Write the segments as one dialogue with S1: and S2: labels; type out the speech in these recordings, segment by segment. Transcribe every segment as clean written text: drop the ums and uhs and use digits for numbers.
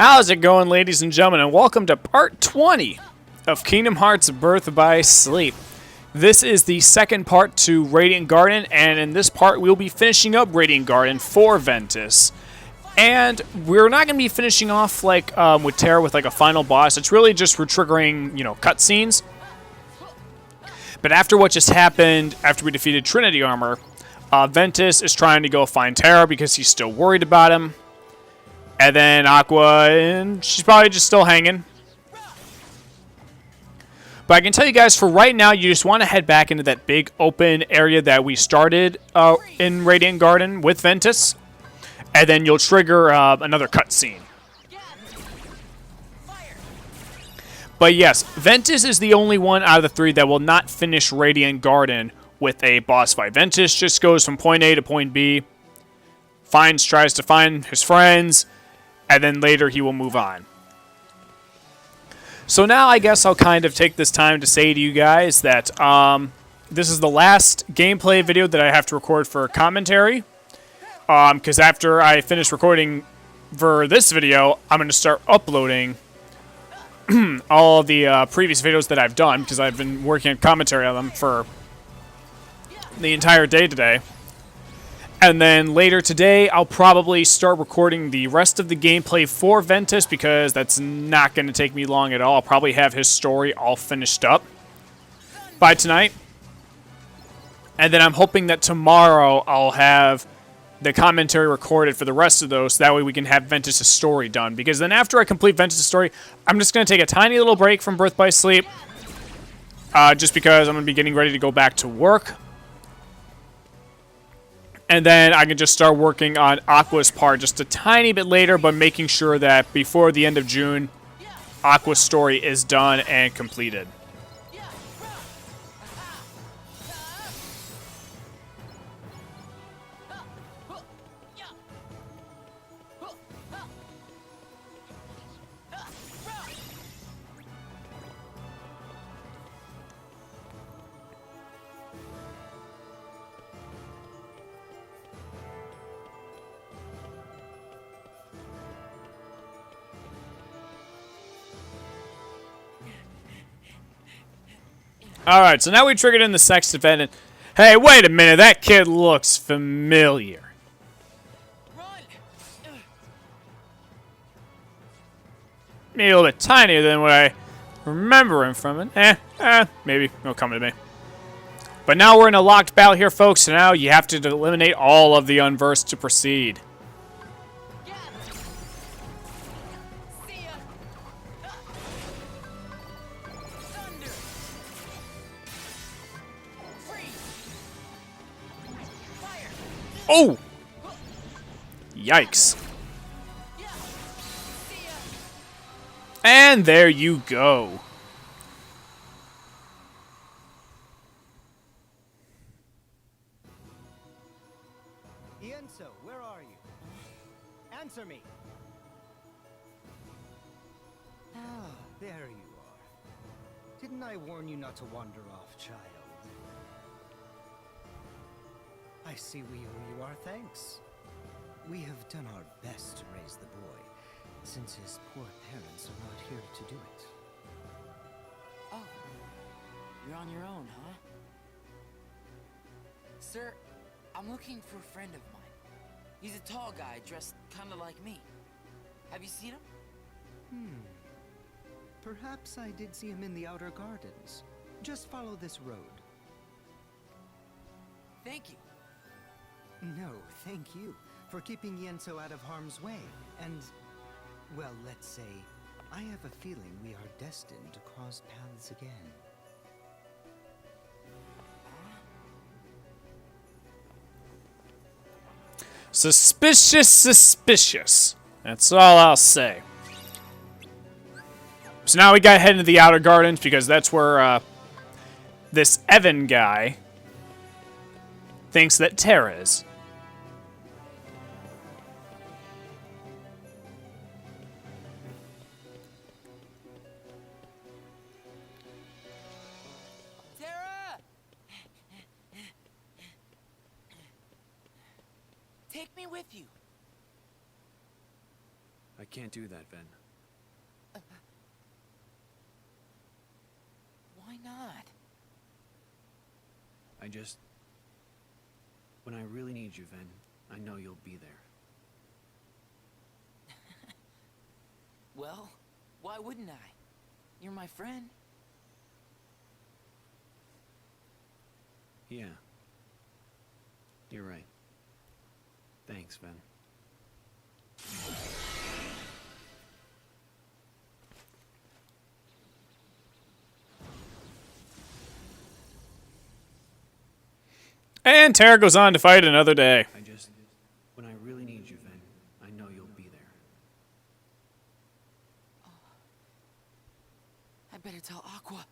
S1: How's it going, ladies and gentlemen, and welcome to part 20 of Kingdom Hearts Birth by Sleep. This is the second part to Radiant Garden, and in this part we'll be finishing up Radiant Garden for Ventus. And we're not going to be finishing off like with Terra with like a final boss. It's really just we're triggering, cutscenes. But after what just happened, after we defeated Trinity Armor, Ventus is trying to go find Terra because he's still worried about him. And then Aqua, and she's probably just still hanging. But I can tell you guys, for right now, you just want to head back into that big open area that we started in Radiant Garden with Ventus. And then you'll trigger another cutscene. But yes, Ventus is the only one out of the three that will not finish Radiant Garden with a boss fight. Ventus just goes from point A to point B, tries to find his friends, and then later he will move on. So now I guess I'll kind of take this time to say to you guys that this is the last gameplay video that I have to record for commentary. Because after I finish recording for this video, I'm going to start uploading all of the previous videos that I've done, because I've been working on commentary on them for the entire day today. And then later today, I'll probably start recording the rest of the gameplay for Ventus, because that's not going to take me long at all. I'll probably have his story all finished up by tonight. And then I'm hoping that tomorrow I'll have the commentary recorded for the rest of those, so that way we can have Ventus' story done. Because then after I complete Ventus' story, I'm just going to take a tiny little break from Birth by Sleep, just because I'm going to be getting ready to go back to work. And then I can just start working on Aqua's part just a tiny bit later, but making sure that before the end of June, Aqua's story is done and completed. Alright, so now we triggered in the sex defendant. Hey, wait a minute, that kid looks familiar. Maybe a little bit tinier than what I remember him from it. Maybe. It'll come to me. But now we're in a locked battle here, folks, so now you have to eliminate all of the unversed to proceed. Oh! Yikes. And there you go.
S2: Ienso, where are you? Answer me. Ah, there you are. Didn't I warn you not to wander off, child? I see we owe you our thanks. We have done our best to raise the boy, since his poor parents are not here to do it.
S3: Oh, you're on your own, huh? Sir, I'm looking for a friend of mine. He's a tall guy, dressed kinda like me. Have you seen him?
S2: Perhaps I did see him in the outer gardens. Just follow this road.
S3: Thank you.
S2: No, thank you for keeping Ienso out of harm's way. And, well, let's say, I have a feeling we are destined to cross paths again.
S1: Suspicious, suspicious. That's all I'll say. So now we gotta head into the outer gardens, because that's where this Evan guy thinks that Terra is.
S3: Take me with you.
S2: I
S4: can't do that, Ven.
S3: Why not?
S4: When I really need you, Ven, I know you'll be there.
S3: Well, why wouldn't I? You're my friend.
S4: Yeah. You're right. Thanks, Ven.
S1: And Terra goes on to fight another day.
S4: When I really need you, Ven, I know you'll be there.
S3: I better tell Aqua.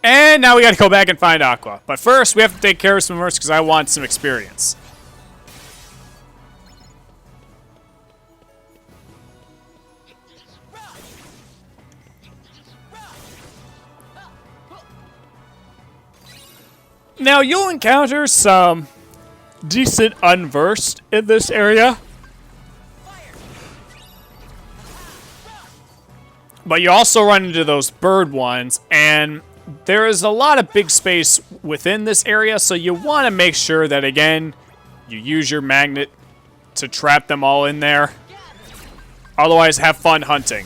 S1: And now we gotta go back and find Aqua. But first, we have to take care of some mercs because I want some experience. Now, you'll encounter some decent unversed in this area. But you also run into those bird ones, and there is a lot of big space within this area, so you want to make sure that, again, you use your magnet to trap them all in there. Otherwise, have fun hunting.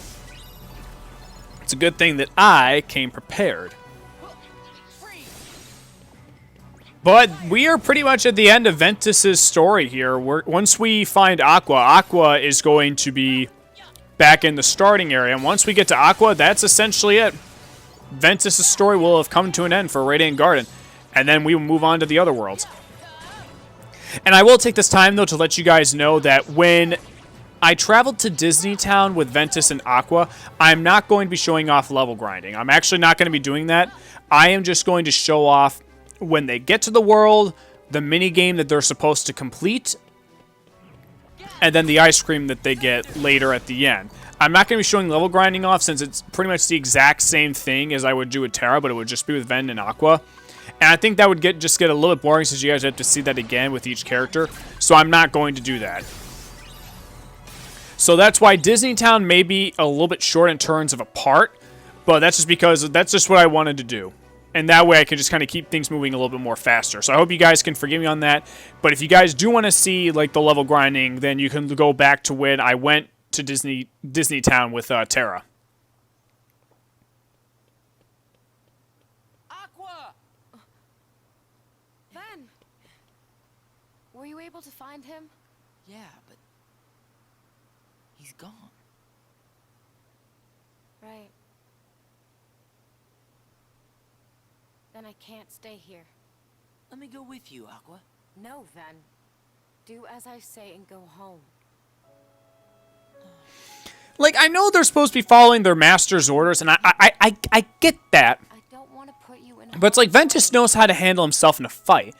S1: It's a good thing that I came prepared. But we are pretty much at the end of Ventus's story here. Once we find Aqua, Aqua is going to be back in the starting area. And once we get to Aqua, that's essentially it. Ventus's story will have come to an end for Radiant Garden. And then we will move on to the other worlds. And I will take this time, though, to let you guys know that when I traveled to Disney Town with Ventus and Aqua, I'm not going to be showing off level grinding. I'm actually not going to be doing that. I am just going to show off when they get to the world, the mini game that they're supposed to complete, and then the ice cream that they get later at the end. I'm not going to be showing level grinding off since it's pretty much the exact same thing as I would do with Terra, but it would just be with Ven and Aqua. And I think that would just get a little bit boring since you guys have to see that again with each character. So I'm not going to do that. So that's why Disney Town may be a little bit short in terms of a part, but that's just because that's just what I wanted to do. And that way I can just kind of keep things moving a little bit more faster. So I hope you guys can forgive me on that. But if you guys do want to see like the level grinding, then you can go back to when I went to Disney Town with Terra.
S3: Aqua!
S5: Ven! Were you able to find him?
S3: Yeah, but he's gone.
S5: Right. Then I can't stay here.
S3: Let me go with you, Aqua.
S5: No, Ven. Do as I say and go home.
S1: Like, I know they're supposed to be following their master's orders, and I get that.
S5: I don't want to put you in.
S1: But it's like Ventus knows how to handle himself in a fight.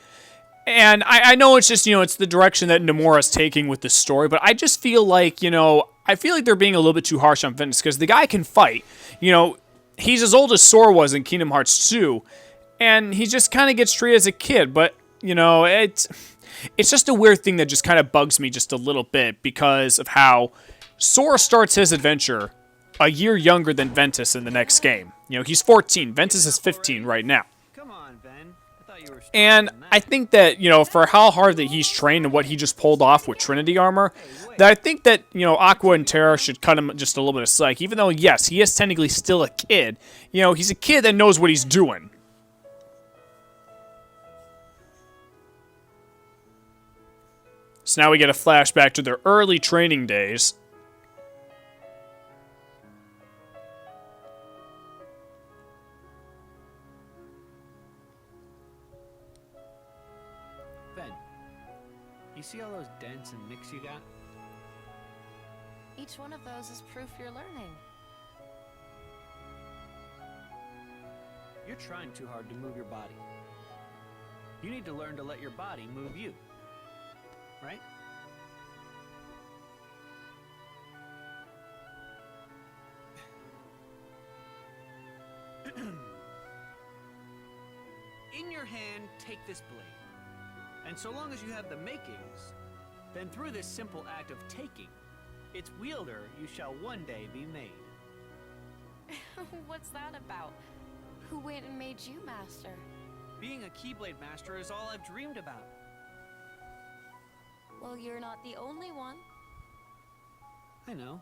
S1: And I know it's just, it's the direction that Nomura's taking with the story, but I just feel like, I feel like they're being a little bit too harsh on Ventus, because the guy can fight. He's as old as Sora was in Kingdom Hearts 2, and he just kind of gets treated as a kid, but, it's just a weird thing that just kind of bugs me just a little bit, because of how Sora starts his adventure a year younger than Ventus in the next game. He's 14. Ventus is 15 right now.
S4: Come on, Ven. I thought you were
S1: And I think that, for how hard that he's trained and what he just pulled off with Trinity armor, that I think that, Aqua and Terra should cut him just a little bit of slack. Even though, yes, he is technically still a kid. He's a kid that knows what he's doing. So now we get a flashback to their early training days.
S4: Ven, you see all those dents and nicks you got?
S5: Each one of those is proof you're learning.
S4: You're trying too hard to move your body. You need to learn to let your body move you. Right? In your hand, take this blade. And so long as you have the makings, then through this simple act of taking, its wielder you shall one day be made.
S5: What's that about? Who went and made you master?
S4: Being a Keyblade master is all I've dreamed about.
S5: Well, you're not the only one.
S4: I know.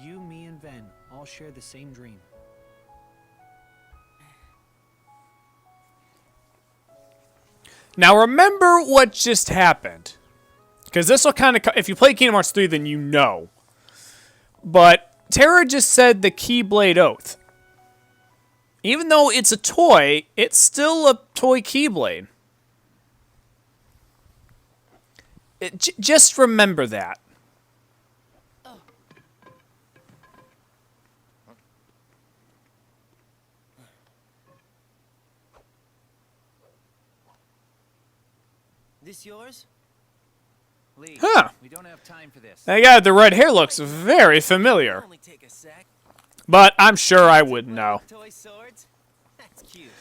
S4: You, me, and Ven all share the same dream.
S1: Now remember what just happened. Because this will kind of... If you play Kingdom Hearts 3, then you know. But Terra just said the Keyblade Oath. Even though it's a toy, it's still a toy Keyblade. Just remember that.
S2: This yours?
S4: Lee,
S1: Huh.
S4: we don't have time for this.
S1: That guy with the red hair looks very familiar.
S2: Only take a sec.
S1: But I'm sure I wouldn't know.
S2: Toy swords? That's cute.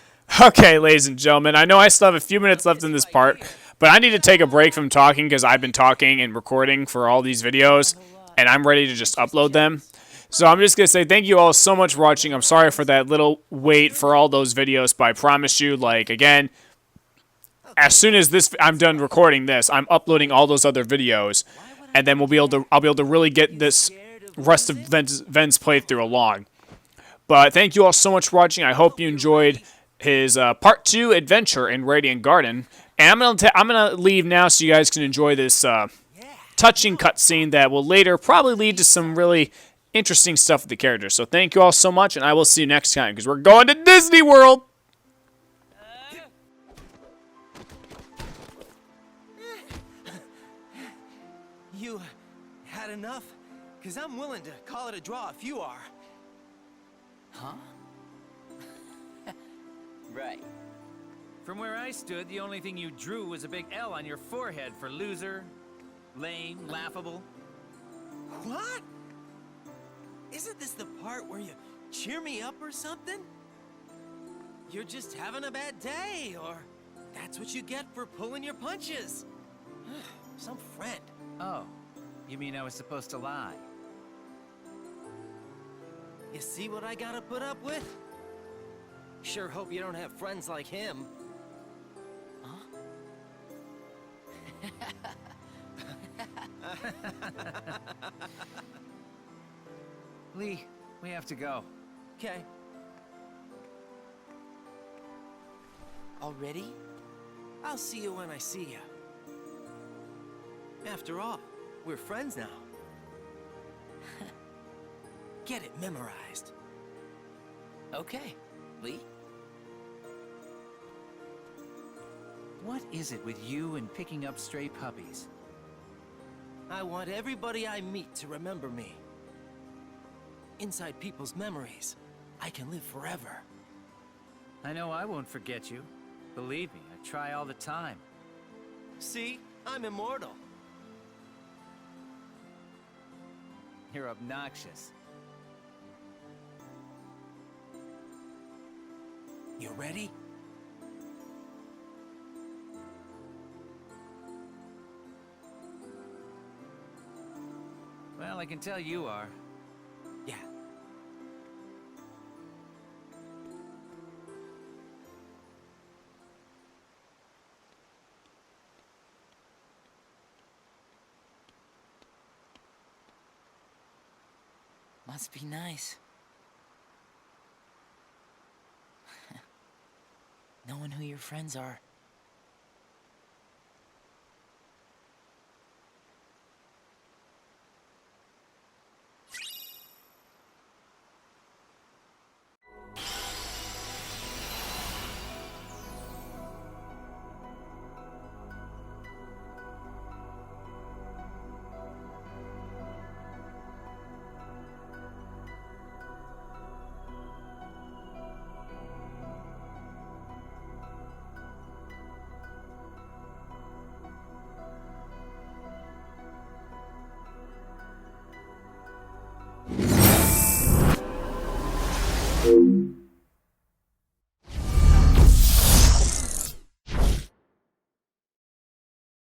S1: Okay, ladies and gentlemen, I know I still have a few minutes left in this part, but I need to take a break from talking because I've been talking and recording for all these videos, and I'm ready to just upload them. So I'm just going to say thank you all so much for watching. I'm sorry for that little wait for all those videos, but I promise you, like, again, as soon as I'm done recording this, I'm uploading all those other videos, and then I'll be able to really get this rest of Ven's playthrough along. But thank you all so much for watching. I hope you enjoyed his part 2 adventure in Radiant Garden. And I'm gonna leave now so you guys can enjoy this touching cutscene that will later probably lead to some really interesting stuff with the characters. So thank you all so much, and I will see you next time because we're going to Disney World.
S2: You had enough? Because I'm willing to call it a draw if you are.
S3: Huh? Right.
S4: From where I stood, the only thing you drew was a big L on your forehead for loser, lame, laughable.
S2: What? Isn't this the part where you cheer me up or something? You're just having a bad day, or that's what you get for pulling your punches. Some friend.
S4: Oh, you mean I was supposed to lie?
S2: You see what I gotta put up with? Sure hope you don't have friends like him.
S4: Lee, we have to go.
S2: Okay.
S3: Already?
S2: I'll see you when I see you. After all, we're friends now. Get it memorized.
S3: Okay. Lee?
S4: What is it with you and picking up stray puppies?
S2: I want everybody I meet to remember me. Inside people's memories, I can live forever.
S4: I know I won't forget you. Believe me, I try all the time.
S2: See? I'm immortal.
S4: You're obnoxious.
S2: You ready?
S4: Well, I can tell you are.
S2: Yeah.
S3: Must be nice. Knowing who your friends are.